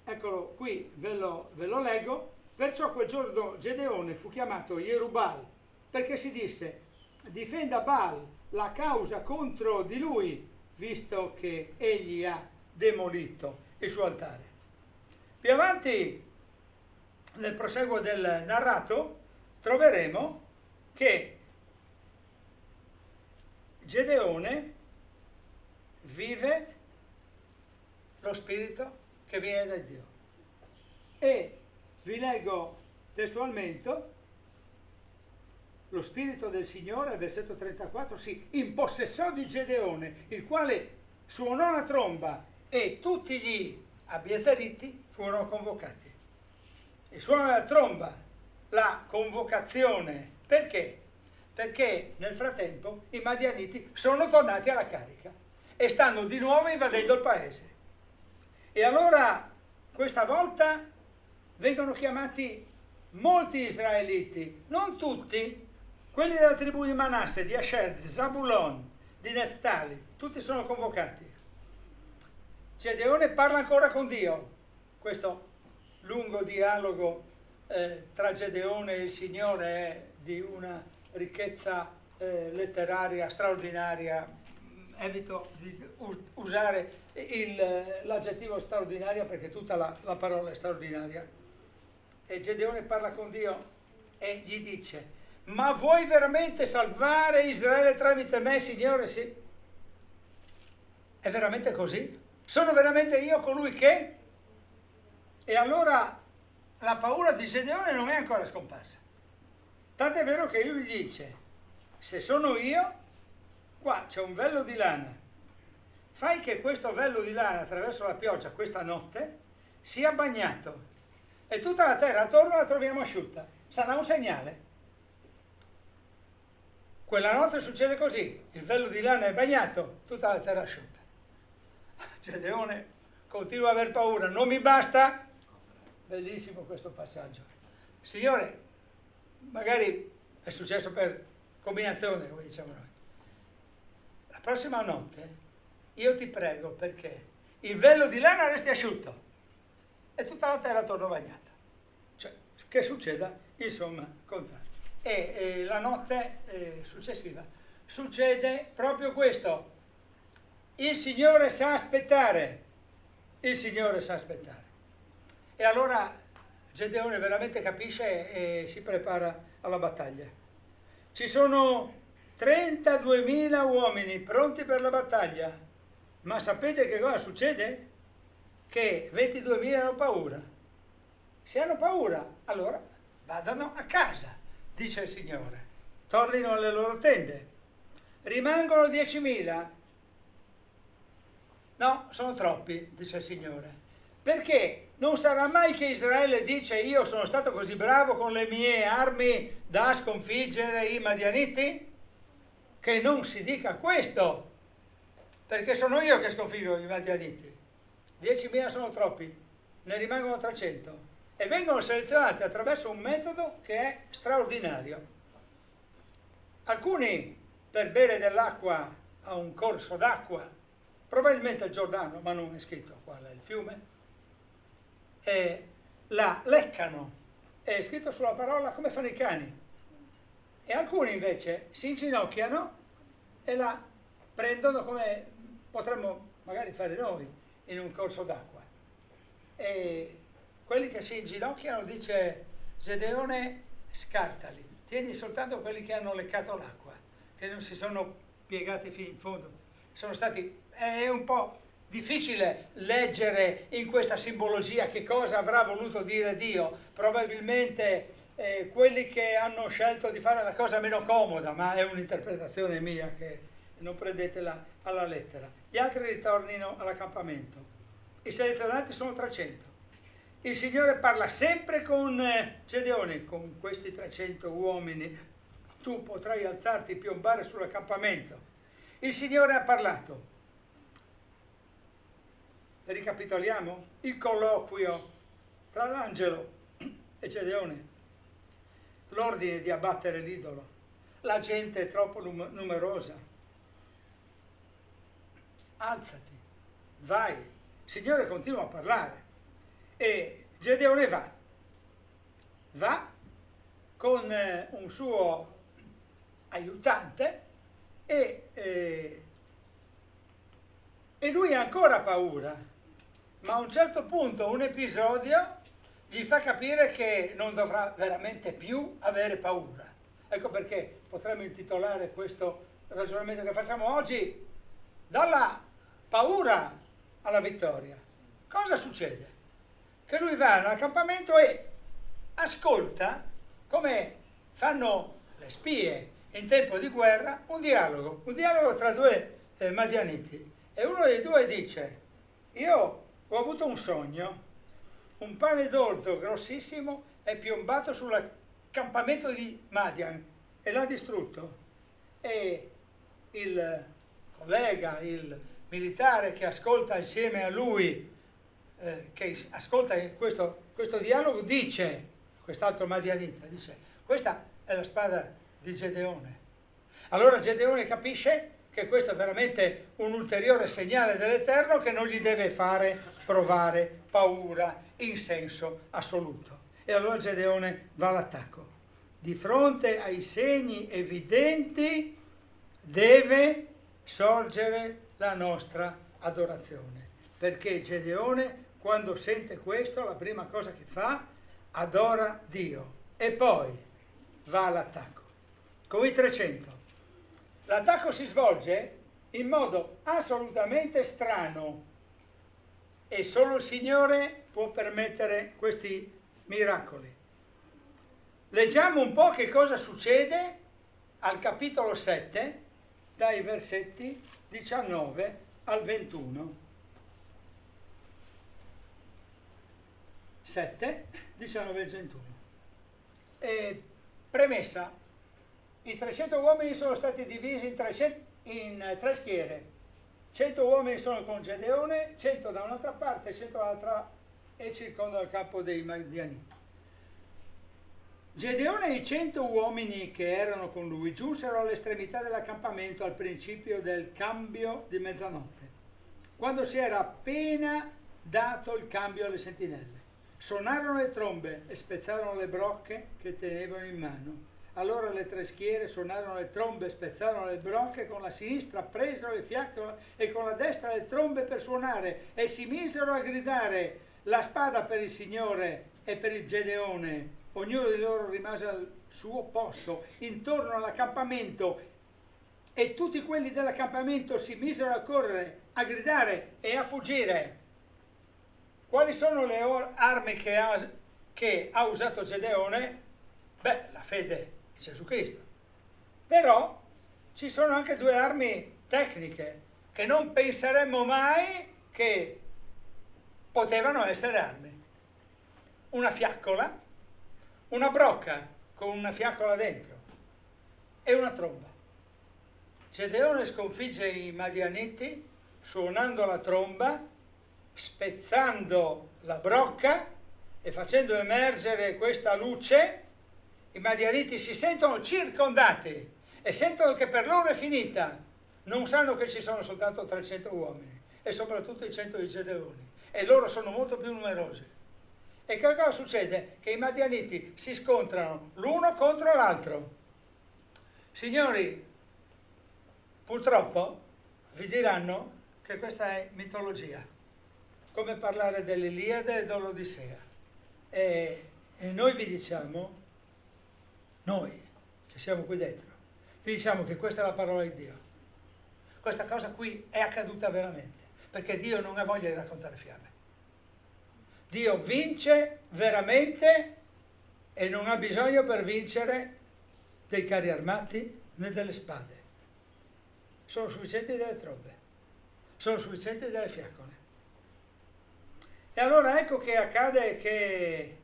eccolo qui, ve lo leggo: perciò quel giorno Gedeone fu chiamato Yerubbaal, perché si disse: difenda Baal la causa contro di lui, visto che egli ha demolito il suo altare. Più avanti, nel proseguo del narrato, troveremo che Gedeone vive lo spirito che viene da Dio. E vi leggo testualmente: lo spirito del Signore, al versetto 34, si impossessò di Gedeone, il quale suonò la tromba e tutti gli abiezeriti furono convocati. Il suono della tromba, la convocazione. Perché? Perché nel frattempo i Madianiti sono tornati alla carica e stanno di nuovo invadendo il paese. E allora questa volta vengono chiamati molti israeliti, non tutti, quelli della tribù di Manasse, di Asher, di Zabulon, di Neftali, tutti sono convocati. Gedeone parla ancora con Dio, questo lungo dialogo tra Gedeone e il Signore è di una ricchezza letteraria straordinaria. Evito di usare l'aggettivo straordinaria perché tutta la parola è straordinaria. E Gedeone parla con Dio e gli dice: ma vuoi veramente salvare Israele tramite me, Signore? Sì. È veramente così? Sono veramente io colui che? E allora la paura di Gedeone non è ancora scomparsa. Tant'è vero che lui gli dice: se sono io, qua c'è un vello di lana, fai che questo vello di lana attraverso la pioggia questa notte sia bagnato e tutta la terra attorno la troviamo asciutta. Sarà un segnale. Quella notte succede così, il vello di lana è bagnato, tutta la terra asciutta. Gedeone continua a aver paura, non mi basta. Bellissimo questo passaggio. Signore, magari è successo per combinazione, come diciamo noi. La prossima notte io ti prego perché il velo di lana resti asciutto e tutta la terra attorno bagnata. Cioè, che succeda, insomma, contrario. E la notte successiva succede proprio questo. Il Signore sa aspettare. Il Signore sa aspettare. E allora Gedeone veramente capisce e si prepara alla battaglia. Ci sono 32.000 uomini pronti per la battaglia, ma sapete che cosa succede? Che 22.000 hanno paura. Se hanno paura, allora vadano a casa, dice il Signore. Tornino alle loro tende. Rimangono 10.000. No, sono troppi, dice il Signore. Perché non sarà mai che Israele dice: io sono stato così bravo con le mie armi da sconfiggere i Madianiti? Che non si dica questo, perché sono io che sconfiggo i Madianiti. 10.000 sono troppi, ne rimangono 300 e vengono selezionati attraverso un metodo che è straordinario. Alcuni per bere dell'acqua a un corso d'acqua, probabilmente il Giordano, ma non è scritto qual è il fiume, e la leccano, è scritto sulla parola come fanno i cani, e alcuni invece si inginocchiano e la prendono come potremmo magari fare noi in un corso d'acqua. E quelli che si inginocchiano, dice Gedeone, scartali, tieni soltanto quelli che hanno leccato l'acqua, che non si sono piegati fino in fondo, sono stati, è un po' difficile leggere in questa simbologia che cosa avrà voluto dire Dio. Probabilmente quelli che hanno scelto di fare la cosa meno comoda, ma è un'interpretazione mia, che non prendetela alla lettera. Gli altri ritornino all'accampamento. I selezionati sono 300. Il Signore parla sempre con Gedeone: con questi 300 uomini tu potrai alzarti e piombare sull'accampamento. Il Signore ha parlato. Ricapitoliamo il colloquio tra l'angelo e Gedeone, l'ordine di abbattere l'idolo, la gente è troppo numerosa, alzati, vai. Il Signore continua a parlare e Gedeone va con un suo aiutante e lui ha ancora paura. Ma a un certo punto un episodio gli fa capire che non dovrà veramente più avere paura. Ecco perché potremmo intitolare questo ragionamento che facciamo oggi: dalla paura alla vittoria. Cosa succede? Che lui va all'accampamento e ascolta, come fanno le spie in tempo di guerra, un dialogo tra due madianiti. E uno dei due dice: io ho avuto un sogno, un pane d'orzo grossissimo è piombato sull'accampamento di Madian e l'ha distrutto. E il collega, il militare che ascolta insieme a lui, che ascolta questo dialogo, dice, quest'altro madianita, dice: questa è la spada di Gedeone. Allora Gedeone capisce che questo è veramente un ulteriore segnale dell'Eterno che non gli deve fare provare paura in senso assoluto. E allora Gedeone va all'attacco. Di fronte ai segni evidenti deve sorgere la nostra adorazione, perché Gedeone, quando sente questo, la prima cosa che fa, adora Dio e poi va all'attacco con i 300. L'attacco si svolge in modo assolutamente strano e solo il Signore può permettere questi miracoli. Leggiamo un po' che cosa succede al capitolo 7, dai versetti 19 al 21. 7, 19 e 21. Premessa: i 300 uomini sono stati divisi in tre schiere. 100 uomini sono con Gedeone, 100 da un'altra parte, 100 dall'altra, e circondano il campo dei Madianiti. Gedeone e i 100 uomini che erano con lui giunsero all'estremità dell'accampamento al principio del cambio di mezzanotte, quando si era appena dato il cambio alle sentinelle. Suonarono le trombe e spezzarono le brocche che tenevano in mano. Allora le tre schiere suonarono le trombe, spezzarono le brocche, con la sinistra presero le fiaccole e con la destra le trombe per suonare, e si misero a gridare: la spada per il Signore e per il Gedeone. Ognuno di loro rimase al suo posto intorno all'accampamento, e tutti quelli dell'accampamento si misero a correre, a gridare e a fuggire. Quali sono le armi che ha usato Gedeone? Beh, la fede di Gesù Cristo. Però ci sono anche due armi tecniche che non penseremmo mai che potevano essere armi. Una fiaccola, una brocca con una fiaccola dentro e una tromba. Gedeone sconfigge i Madianiti suonando la tromba, spezzando la brocca e facendo emergere questa luce. I Madianiti si sentono circondati e sentono che per loro è finita. Non sanno che ci sono soltanto 300 uomini e soprattutto i 100 di Gedeone, e loro sono molto più numerosi. E che cosa succede? Che i Madianiti si scontrano l'uno contro l'altro. Signori, purtroppo vi diranno che questa è mitologia, come parlare dell'Iliade e dell'Odissea. E noi vi diciamo, noi che siamo qui dentro, vi diciamo che questa è la parola di Dio. Questa cosa qui è accaduta veramente, perché Dio non ha voglia di raccontare fiabe. Dio vince veramente e non ha bisogno per vincere dei carri armati né delle spade. Sono sufficienti delle trombe, sono sufficienti delle fiaccole. E allora ecco che accade che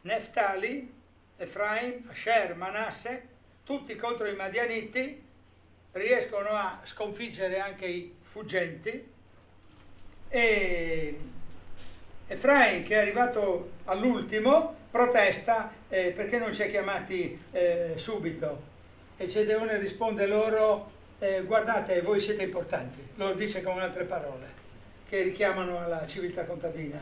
Neftali, Efraim, Asher, Manasse, tutti contro i Madianiti, riescono a sconfiggere anche i fuggenti, e Efraim, che è arrivato all'ultimo, protesta perché non ci ha chiamati subito, e Gedeone risponde loro: guardate, voi siete importanti. Lo dice con altre parole che richiamano alla civiltà contadina,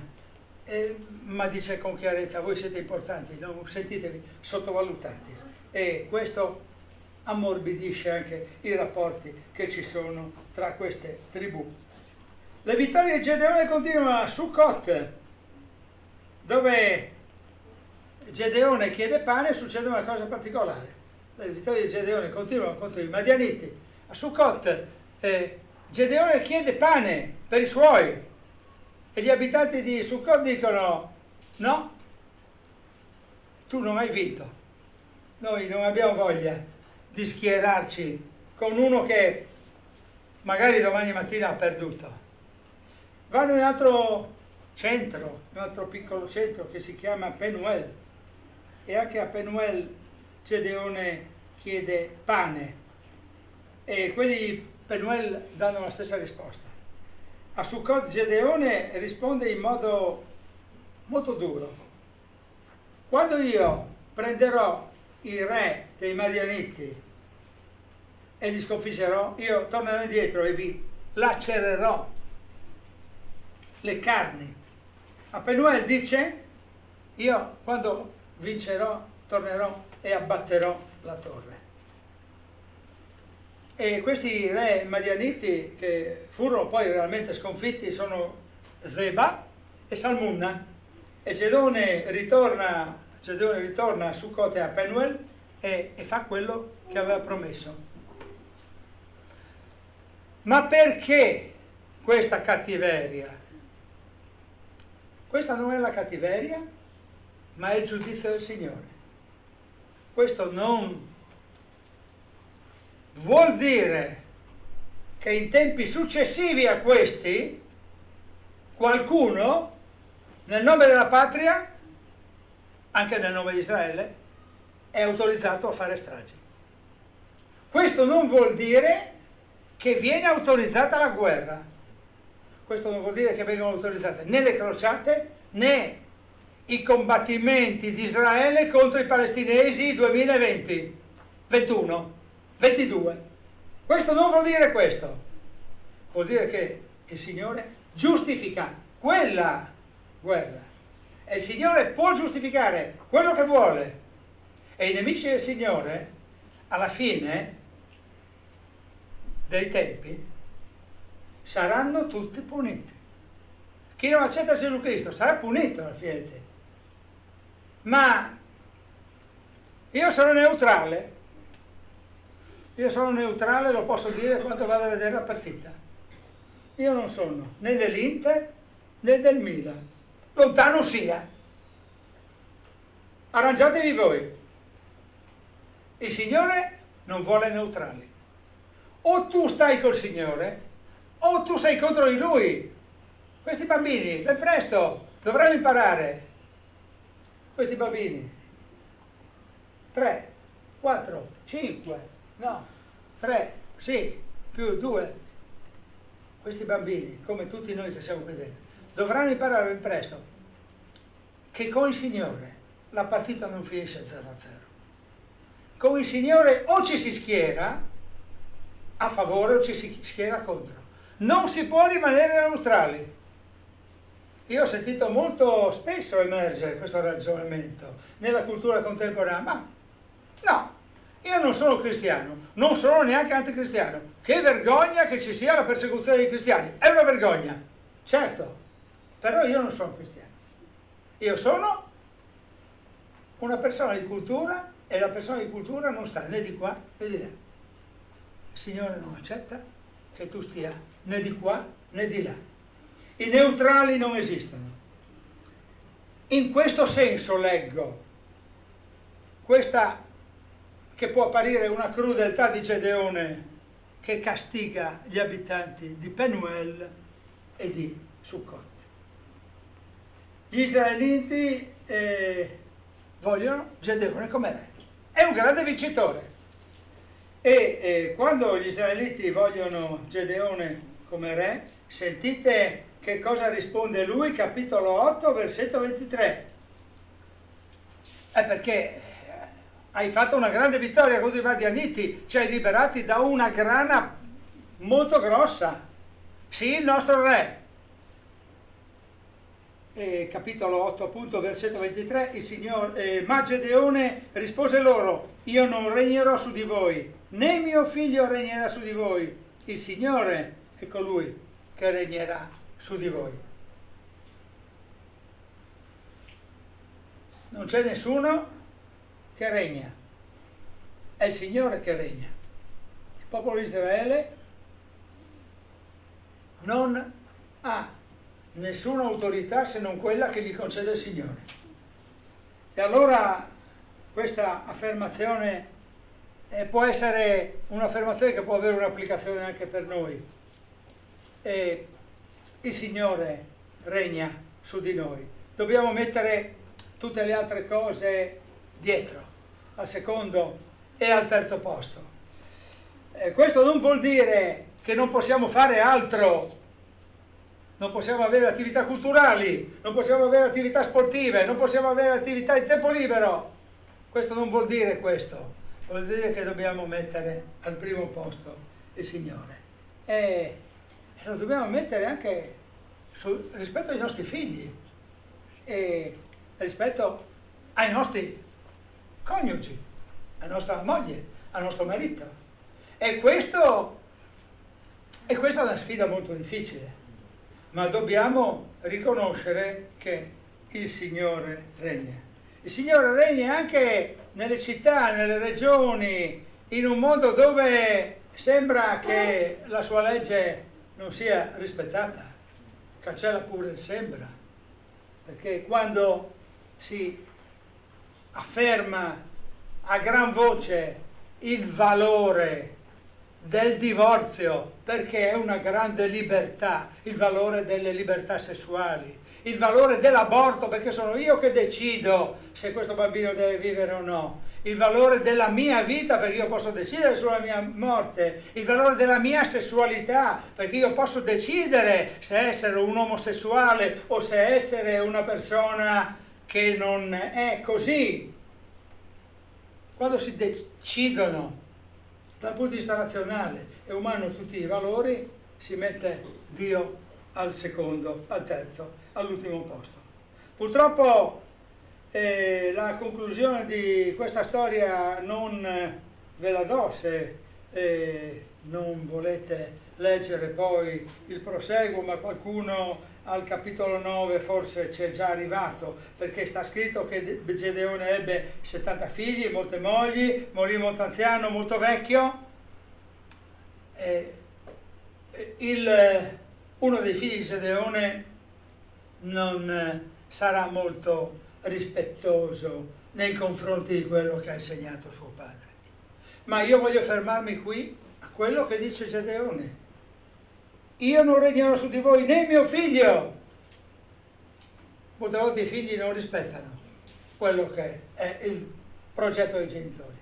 ma dice con chiarezza: voi siete importanti, non sentitevi sottovalutati. E questo ammorbidisce anche i rapporti che ci sono tra queste tribù. Le vittorie di Gedeone continuano a Sukkot, dove Gedeone chiede pane. Succede una cosa particolare. Le vittorie di Gedeone continuano contro i Madianiti. A Sukkot Gedeone chiede pane per i suoi, e gli abitanti di Sukkot dicono: no, tu non hai vinto, noi non abbiamo voglia di schierarci con uno che magari domani mattina ha perduto. Vanno in un altro centro, un altro piccolo centro che si chiama Penuel, e anche a Penuel Gedeone chiede pane, e quelli di Penuel danno la stessa risposta. A Sukkot Gedeone risponde in modo molto duro: quando io prenderò i re dei Madianiti e li sconfiggerò, io tornerò indietro e vi lacererò le carni. A Penuel dice: io quando vincerò tornerò e abbatterò la torre. E questi re madianiti che furono poi realmente sconfitti sono Zeba e Salmunna, e Gedone ritorna a Succote a Penuel e fa quello che aveva promesso. Ma perché questa cattiveria? Questa non è la cattiveria, ma è il giudizio del Signore. Questo non vuol dire che in tempi successivi a questi qualcuno nel nome della patria, anche nel nome di Israele, è autorizzato a fare stragi. Questo non vuol dire che viene autorizzata la guerra. Questo non vuol dire che vengono autorizzate né le crociate né i combattimenti di Israele contro i palestinesi 2020, 21, 22. Questo non vuol dire questo. Vuol dire che il Signore giustifica quella guerra. E il Signore può giustificare quello che vuole. E i nemici del Signore, alla fine dei tempi, saranno tutti puniti. Chi non accetta Gesù Cristo sarà punito alla fine dei tempi. Ma io sono neutrale. Io sono neutrale, lo posso dire quando vado a vedere la partita. Io non sono né dell'Inter né del Milan. Lontano sia. Arrangiatevi voi. Il Signore non vuole neutrali. O tu stai col Signore o tu sei contro di Lui. Questi bambini, ben presto, dovranno imparare. Questi bambini. 3, 4, 5, no, 3, sì, più 2. Questi bambini, come tutti noi che siamo qui dentro, dovranno imparare ben presto che con il Signore la partita non finisce 0-0. Con il Signore o ci si schiera a favore o ci si schiera contro. Non si può rimanere neutrali. Io ho sentito molto spesso emergere questo ragionamento nella cultura contemporanea, ma no, io non sono cristiano, non sono neanche anticristiano. Che vergogna che ci sia la persecuzione dei cristiani, è una vergogna, certo, però io non sono cristiano. Io sono una persona di cultura e la persona di cultura non sta né di qua né di là. Il Signore non accetta che tu stia né di qua né di là. I neutrali non esistono. In questo senso leggo questa che può apparire una crudeltà di Gedeone che castiga gli abitanti di Penuel e di Succot. Gli israeliti vogliono Gedeone come re. È un grande vincitore. E quando gli israeliti vogliono Gedeone come re, sentite che cosa risponde lui, capitolo 8, versetto 23. È perché hai fatto una grande vittoria contro i Madianiti, ci hai liberati da una grana molto grossa. Sì, il nostro re. E capitolo 8, appunto, versetto 23, il Signore, ma Gedeone rispose loro: io non regnerò su di voi, né mio figlio regnerà su di voi. Il Signore è colui che regnerà su di voi. Non c'è nessuno che regna, è il Signore che regna. Il popolo di Israele non ha nessuna autorità se non quella che gli concede il Signore. E allora questa affermazione può essere un'affermazione che può avere un'applicazione anche per noi. E il Signore regna su di noi. Dobbiamo mettere tutte le altre cose dietro, al secondo e al terzo posto. Questo non vuol dire che non possiamo fare altro, non possiamo avere attività culturali, non possiamo avere attività sportive, non possiamo avere attività in tempo libero. Questo non vuol dire questo, vuol dire che dobbiamo mettere al primo posto il Signore. E lo dobbiamo mettere anche rispetto ai nostri figli. E rispetto ai nostri coniugi, a nostra moglie, al nostro marito. E questa è una sfida molto difficile, ma dobbiamo riconoscere che il Signore regna. Il Signore regna anche nelle città, nelle regioni, in un mondo dove sembra che la sua legge non sia rispettata. Cancella pure il sembra, perché quando si afferma a gran voce il valore del divorzio, perché è una grande libertà, il valore delle libertà sessuali, il valore dell'aborto, perché sono io che decido se questo bambino deve vivere o no, il valore della mia vita, perché io posso decidere sulla mia morte, il valore della mia sessualità, perché io posso decidere se essere un omosessuale o se essere una persona che non è così. Quando si decidono dal punto di vista razionale e umano tutti i valori, si mette Dio al secondo, al terzo, all'ultimo posto. Purtroppo la conclusione di questa storia non ve la do se non volete leggere poi il proseguo, ma qualcuno al capitolo 9 forse c'è già arrivato, perché sta scritto che Gedeone ebbe 70 figli, molte mogli, morì molto anziano, molto vecchio. Uno dei figli di Gedeone non sarà molto rispettoso nei confronti di quello che ha insegnato suo padre. Ma io voglio fermarmi qui a quello che dice Gedeone. Io non regnerò su di voi né mio figlio. Molte volte i figli non rispettano quello che è il progetto dei genitori.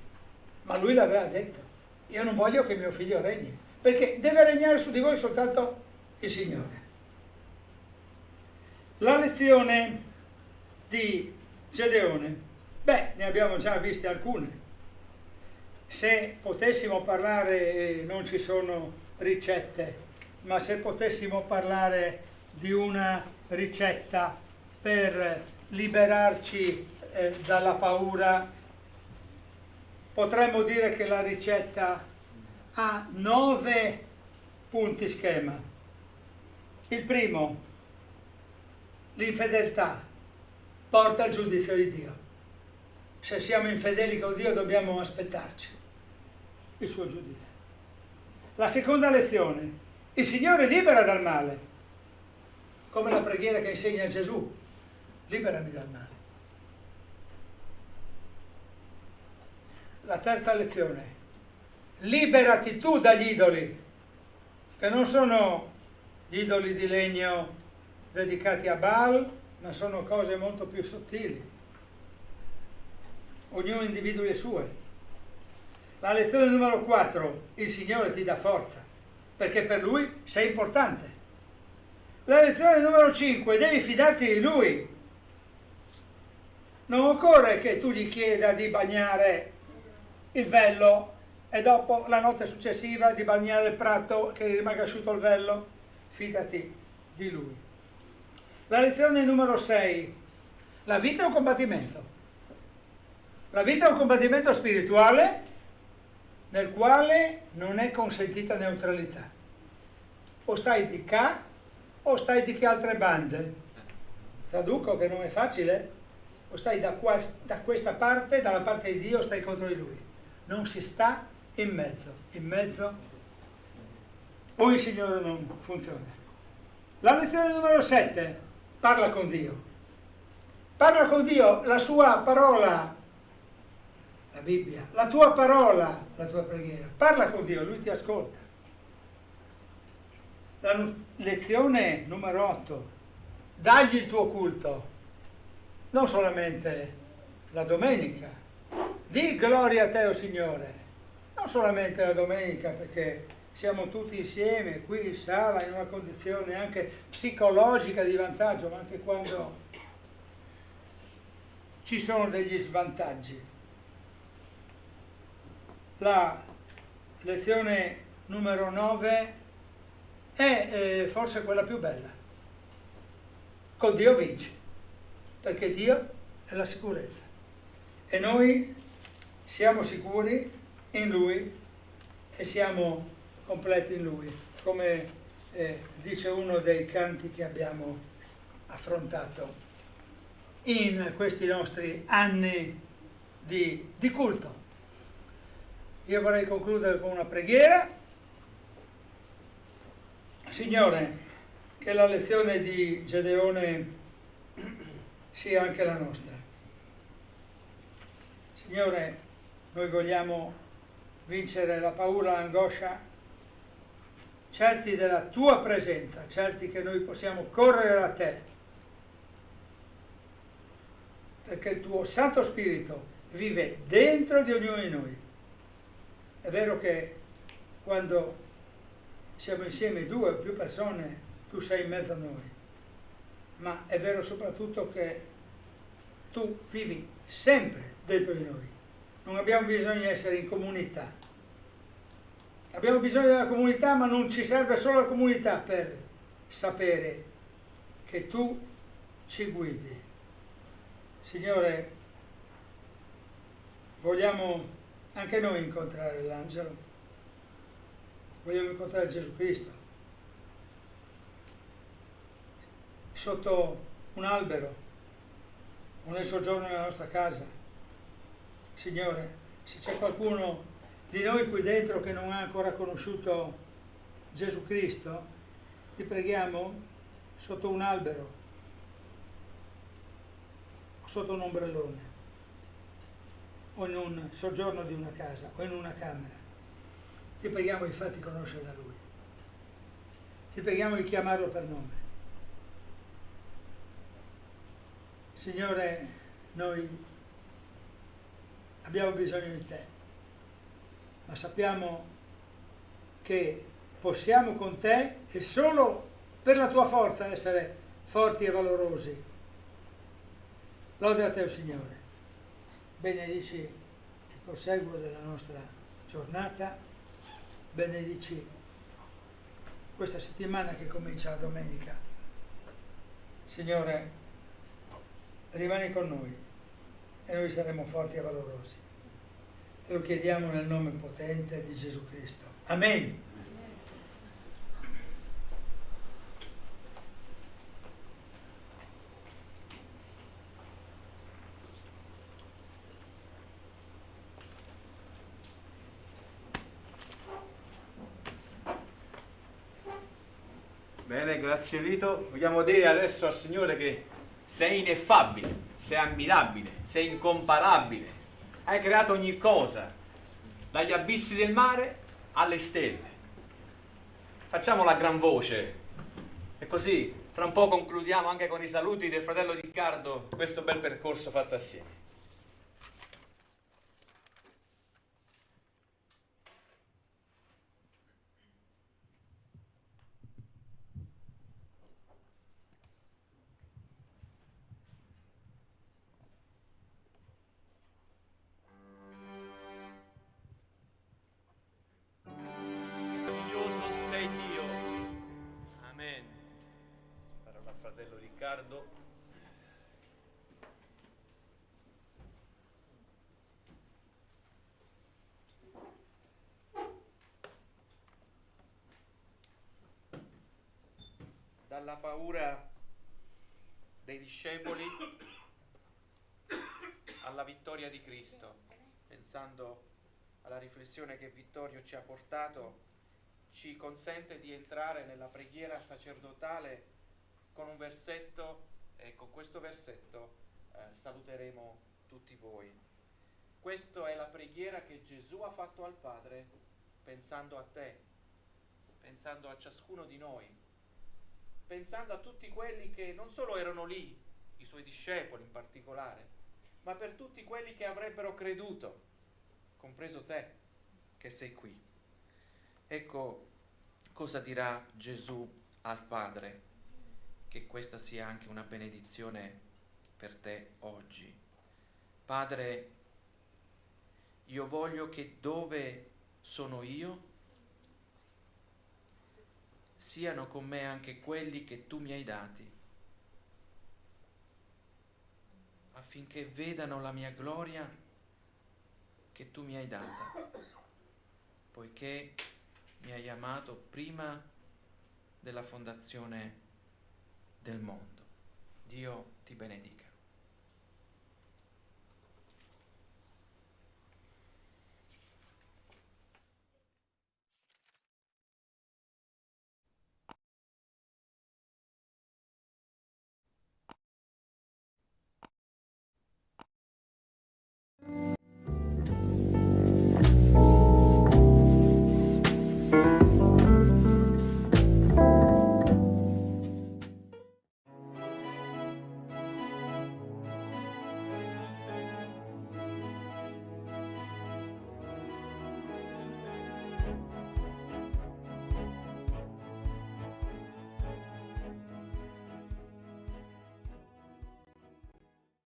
Ma lui l'aveva detto. Io non voglio che mio figlio regni, perché deve regnare su di voi soltanto il Signore. La lezione di Gedeone, ne abbiamo già viste alcune. Se potessimo parlare, non ci sono ricette, ma se potessimo parlare di una ricetta per liberarci dalla paura, potremmo dire che la ricetta ha 9 punti schema. Il primo, l'infedeltà porta al giudizio di Dio. Se siamo infedeli con Dio dobbiamo aspettarci il suo giudizio. La seconda lezione, il Signore libera dal male, come la preghiera che insegna Gesù, liberami dal male. La terza lezione, liberati tu dagli idoli, che non sono gli idoli di legno dedicati a Baal, ma sono cose molto più sottili. Ognuno individui le sue. La lezione numero 4, il Signore ti dà forza, perché per Lui sei importante. La lezione numero 5, devi fidarti di Lui. Non occorre che tu gli chieda di bagnare il vello e dopo la notte successiva di bagnare il prato che rimanga asciutto il vello. Fidati di Lui. La lezione numero 6, la vita è un combattimento. La vita è un combattimento spirituale nel quale non è consentita neutralità. O stai di qua o stai di che altre bande. Traduco che non è facile. O stai da questa parte, dalla parte di Dio, o stai contro di Lui. Non si sta in mezzo. In mezzo o il Signore non funziona. La lezione numero 7, parla con Dio. Parla con Dio, la sua parola, la Bibbia, la tua parola, la tua preghiera. Parla con Dio, Lui ti ascolta. La lezione numero 8, dagli il tuo culto, non solamente la domenica. Di gloria a te, o Signore, non solamente la domenica, perché siamo tutti insieme qui in sala in una condizione anche psicologica di vantaggio, ma anche quando ci sono degli svantaggi. La lezione numero 9 è forse quella più bella. Con Dio vinci, perché Dio è la sicurezza. E noi siamo sicuri in Lui e siamo completi in Lui, come dice uno dei canti che abbiamo affrontato in questi nostri anni di culto. Io vorrei concludere con una preghiera. Signore, che la lezione di Gedeone sia anche la nostra. Signore, noi vogliamo vincere la paura, l'angoscia, certi della tua presenza, certi che noi possiamo correre da te, perché il tuo Santo Spirito vive dentro di ognuno di noi. È vero che quando siamo insieme 2 o più persone, tu sei in mezzo a noi, ma è vero soprattutto che tu vivi sempre dentro di noi. Non abbiamo bisogno di essere in comunità. Abbiamo bisogno della comunità, ma non ci serve solo la comunità per sapere che tu ci guidi. Signore, vogliamo anche noi incontrare l'angelo, vogliamo incontrare Gesù Cristo sotto un albero o nel soggiorno nella nostra casa. Signore, se c'è qualcuno di noi qui dentro che non ha ancora conosciuto Gesù Cristo, ti preghiamo sotto un albero, sotto un ombrellone, o in un soggiorno di una casa, o in una camera. Ti preghiamo di farti conoscere da Lui. Ti preghiamo di chiamarlo per nome. Signore, noi abbiamo bisogno di te, ma sappiamo che possiamo con te e solo per la tua forza essere forti e valorosi. Lode a te, Signore. Benedici il proseguo della nostra giornata, benedici questa settimana che comincia la domenica. Signore, rimani con noi e noi saremo forti e valorosi. Te lo chiediamo nel nome potente di Gesù Cristo. Amen. Bene, grazie Vito. Vogliamo dire adesso al Signore che sei ineffabile, sei ammirabile, sei incomparabile. Hai creato ogni cosa, dagli abissi del mare alle stelle. Facciamo la gran voce e così tra un po' concludiamo anche con i saluti del fratello Riccardo questo bel percorso fatto assieme. Riccardo. Dalla paura dei discepoli alla vittoria di Cristo, pensando alla riflessione che Vittorio ci ha portato, ci consente di entrare nella preghiera sacerdotale con un versetto, e con questo versetto saluteremo tutti voi. Questa è la preghiera che Gesù ha fatto al Padre pensando a te, pensando a ciascuno di noi, pensando a tutti quelli che non solo erano lì, i suoi discepoli in particolare, ma per tutti quelli che avrebbero creduto, compreso te che sei qui. Ecco cosa dirà Gesù al Padre. Che questa sia anche una benedizione per te oggi. Padre, io voglio che dove sono io siano con me anche quelli che tu mi hai dati, affinché vedano la mia gloria che tu mi hai data, poiché mi hai amato prima della fondazione del mondo. Dio ti benedica.